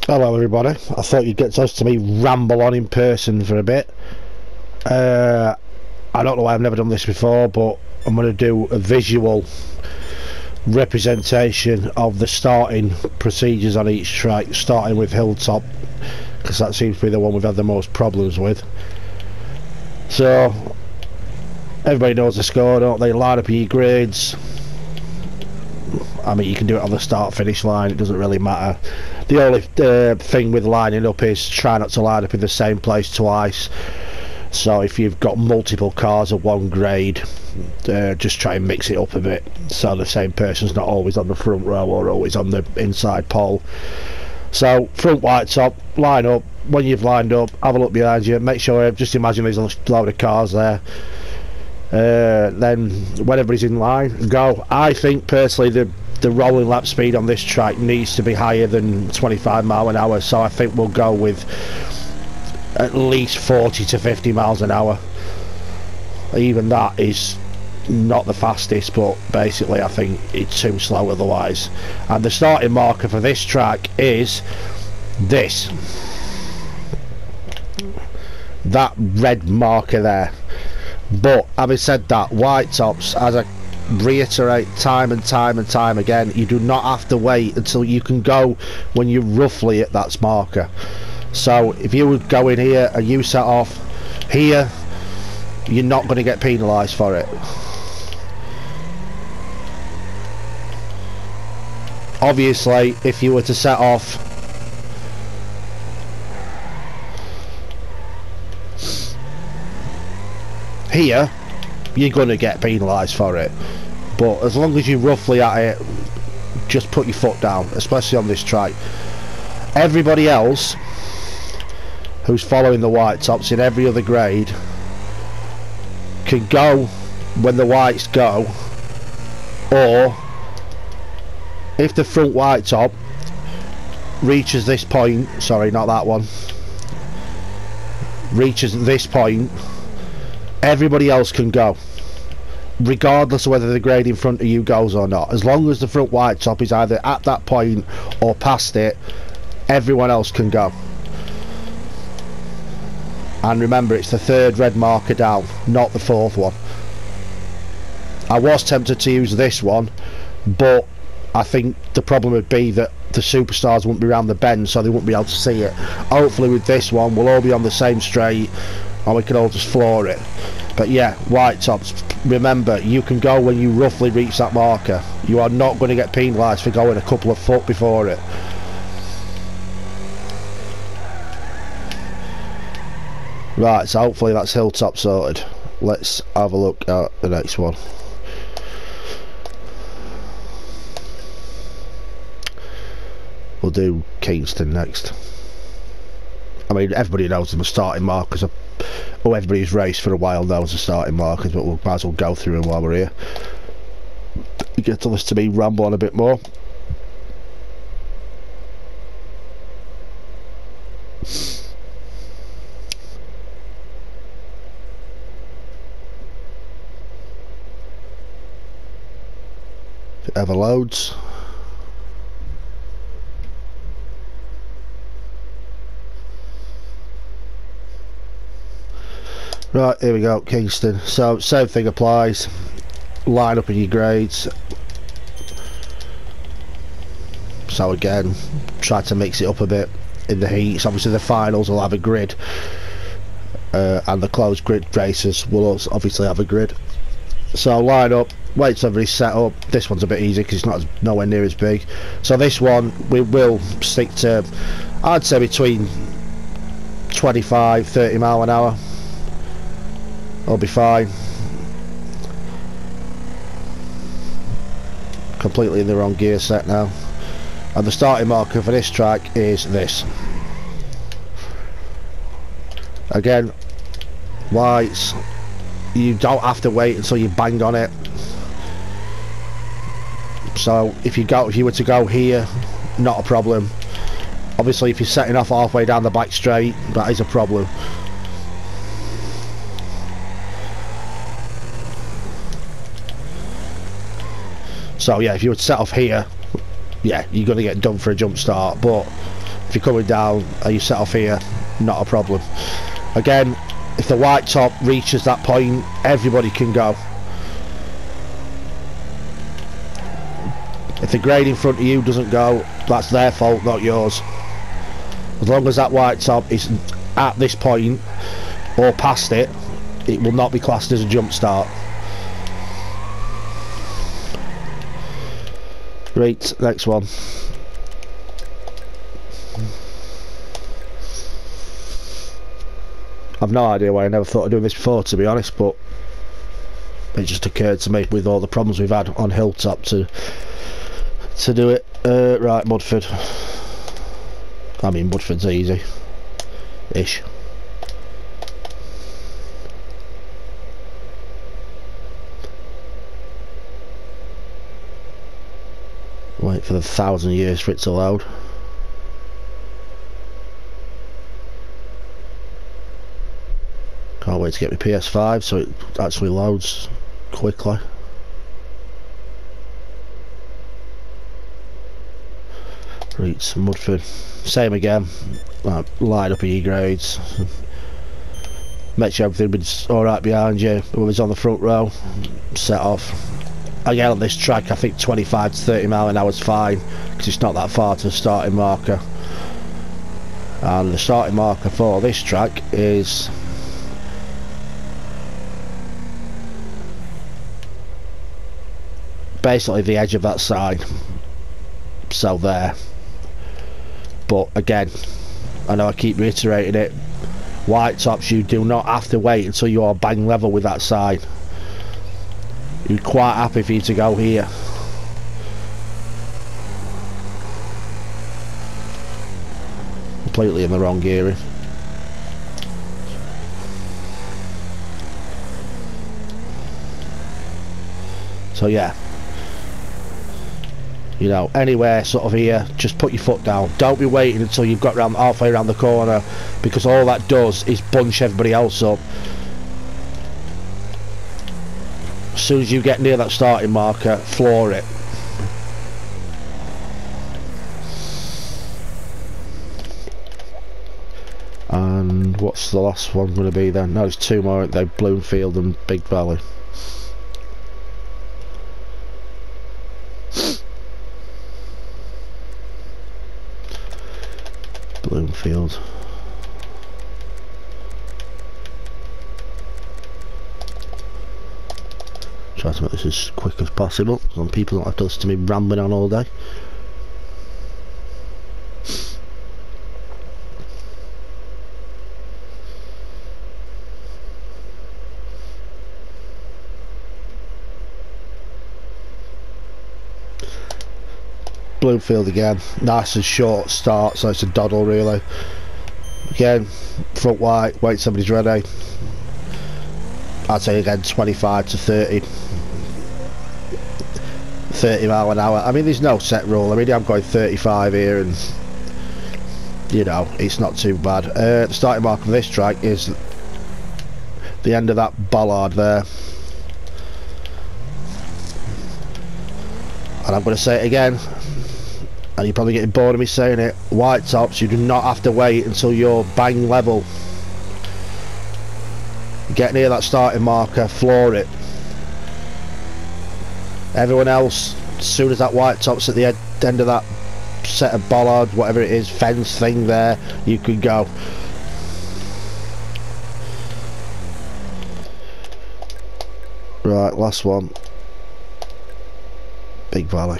Hello everybody, I thought you'd get to listen to me ramble on in person for a bit. I don't know why I've never done this before, but I'm going to do a visual representation of the starting procedures on each track, starting with Hilltop, because that seems to be the one we've had the most problems with. So, everybody knows the score, don't they? Line up your grades. I mean, you can do it on the start-finish line, it doesn't really matter. The only thing with lining up is try not to line up in the same place twice. So if you've got multiple cars of one grade, just try and mix it up a bit, so the same person's not always on the front row or always on the inside pole. So front white top, line up. When you've lined up, have a look behind you, make sure, just imagine there's a load of cars there. Then when everybody's in line, go. I think personally the rolling lap speed on this track needs to be higher than 25 mile an hour, so I think we'll go with at least 40 to 50 miles an hour. Even that is not the fastest, but basically I think it's too slow otherwise. And the starting marker for this track is this, that red marker there. But having said that, white tops, as I reiterate time and time again, you do not have to wait until you can go when you're roughly at that marker. So if you would go in here and you set off here, you're not going to get penalised for it. Obviously if you were to set off here, you're going to get penalised for it. But as long as you're roughly at it, just put your foot down, especially on this track. Everybody else who's following the white tops in every other grade can go when the whites go, or if the front white top reaches this point, sorry, not that one, reaches this point, everybody else can go, regardless of whether the grade in front of you goes or not. As long as the front white top is either at that point or past it, everyone else can go. And remember, it's the third red marker down, not the fourth one. I was tempted to use this one, but I think the problem would be that the superstars wouldn't be around the bend, so they wouldn't be able to see it. Hopefully with this one we'll all be on the same straight and we can all just floor it. But yeah, white tops, remember, you can go when you roughly reach that marker. You are not going to get penalised for going a couple of foot before it. Right, so hopefully that's Hilltop sorted. Let's have a look at the next one. We'll do Kingston next. I mean, everybody knows the starting markers are, oh, everybody who's raced for a while knows the starting markers, but we might as well go through them while we're here. You get to listen to me ramble on a bit more. If it ever loads. Right, here we go, Kingston. So same thing applies. Line up in your grades. So again, try to mix it up a bit in the heats. Obviously the finals will have a grid, and the closed grid races will also obviously have a grid. So line up, wait till everybody's set up. This one's a bit easy because it's nowhere near as big. So this one we will stick to, I'd say, between 25-30 mile an hour. I'll be fine. Completely in the wrong gear set now. And the starting marker for this track is this. Again, whites, you don't have to wait until you bang on it. So if you were to go here, not a problem. Obviously if you're setting off halfway down the back straight, that is a problem. So yeah, if you would set off here, yeah, you're going to get done for a jump start. But If you're coming down and you set off here, not a problem. Again, if the white top reaches that point, everybody can go. If the grade in front of you doesn't go, that's their fault, not yours. As long as that white top is at this point or past it, it will not be classed as a jump start. Right, next one. I've no idea why I never thought of doing this before, to be honest, but it just occurred to me with all the problems we've had on Hilltop to do it. Right, Mudford. I mean, Mudford's easy ish. Wait for the 1,000 years for it to load. Can't wait to get my PS5 so it actually loads quickly. Right, Mudford. Same again. Line up your grades. Make sure everything's alright behind you. Whoever's on the front row, set off. Again, on this track, I think 25 to 30 mile an hour is fine because it's not that far to the starting marker. And the starting marker for this track is basically the edge of that sign. So there. But again, I know I keep reiterating it, white tops, you do not have to wait until you are bang level with that sign. You're quite happy for you to go here. Completely in the wrong gearing. So yeah, you know, anywhere sort of here, just put your foot down. Don't be waiting until you've got round halfway around the corner, because all that does is bunch everybody else up. As soon as you get near that starting marker, floor it. And what's the last one going to be then? No, it's two more, aren't they? Bloomfield and Big Valley. Bloomfield. Try to make this as quick as possible so people don't have to listen to me rambling on all day. Bloomfield again, nice and short start, so it's a doddle really. Again, front white, wait somebody's ready. I'd say again 25 to 30 mile an hour. I mean, there's no set rule. I mean, I'm going 35 here and you know, it's not too bad. The starting mark of this track is the end of that bollard there. And I'm going to say it again, and you're probably getting bored of me saying it, white tops, you do not have to wait until you're bang level. Get near that starting marker, floor it. Everyone else, as soon as that white top's at the end of that set of bollard, whatever it is, fence thing there, you can go. Right, last one. Big Valley.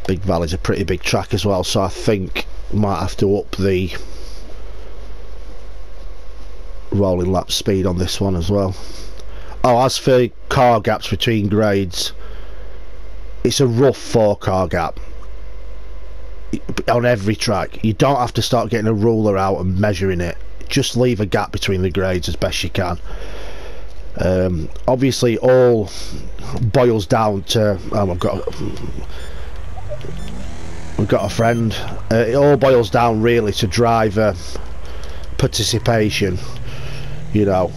Big Valley's a pretty big track as well, so I think we might have to up the rolling lap speed on this one as well. Oh, as for car gaps between grades, it's a rough 4-car gap on every track. You don't have to start getting a ruler out and measuring it. Just leave a gap between the grades as best you can. Obviously all boils down to we've got a friend. It all boils down really to driver participation. you know,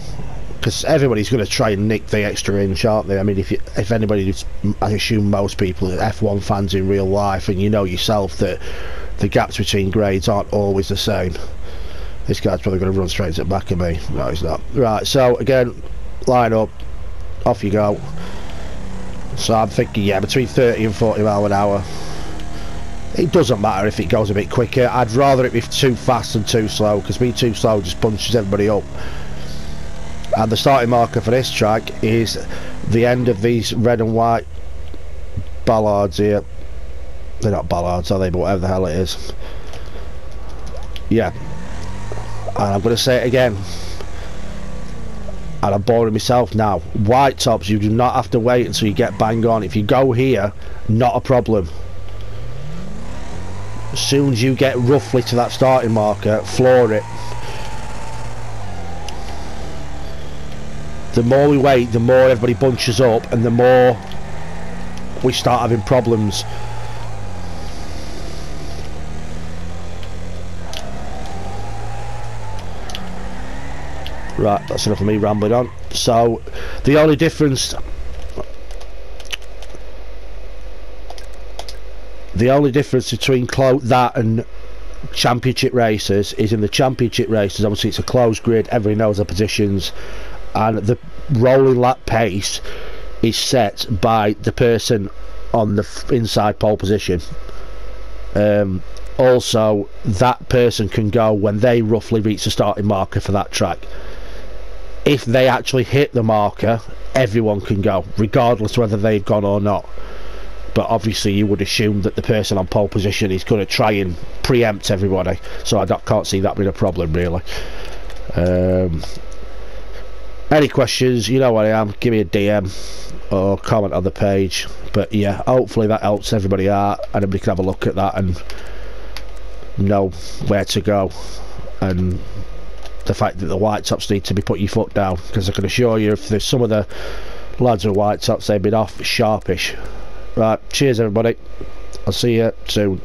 because everybody's going to try and nick the extra inch, aren't they? I mean, if anybody, I assume most people are F1 fans in real life, and you know yourself that the gaps between grades aren't always the same. This guy's probably going to run straight to the back of me. No, he's not. Right, so again, line up, off you go. So I'm thinking, yeah, between 30 and 40 mile an hour. It doesn't matter if it goes a bit quicker. I'd rather it be too fast than too slow, because being too slow just bunches everybody up. And the starting marker for this track is the end of these red and white ballards here. They're not ballards, are they? But whatever the hell it is. Yeah. And I'm going to say it again. And I'm boring myself now. White tops, you do not have to wait until you get bang on. If you go here, not a problem. As soon as you get roughly to that starting marker, floor it. The more we wait, the more everybody bunches up, and the more we start having problems. Right, that's enough of me rambling on. So, the only difference... The only difference between that and championship races is in the championship races, obviously it's a closed grid, everybody knows their positions, and the rolling lap pace is set by the person on the inside pole position. Also, that person can go when they roughly reach the starting marker for that track. If they actually hit the marker, everyone can go, regardless whether they've gone or not. But obviously you would assume that the person on pole position is going to try and preempt everybody, so I can't see that being a problem really. Any questions, you know where I am, give me a DM or comment on the page. But yeah, hopefully that helps everybody out and everybody can have a look at that and know where to go, and the fact that the white tops need to be put your foot down, because I can assure you if there's some of the lads with white tops, they've been off sharpish. Right, cheers everybody, I'll see you soon.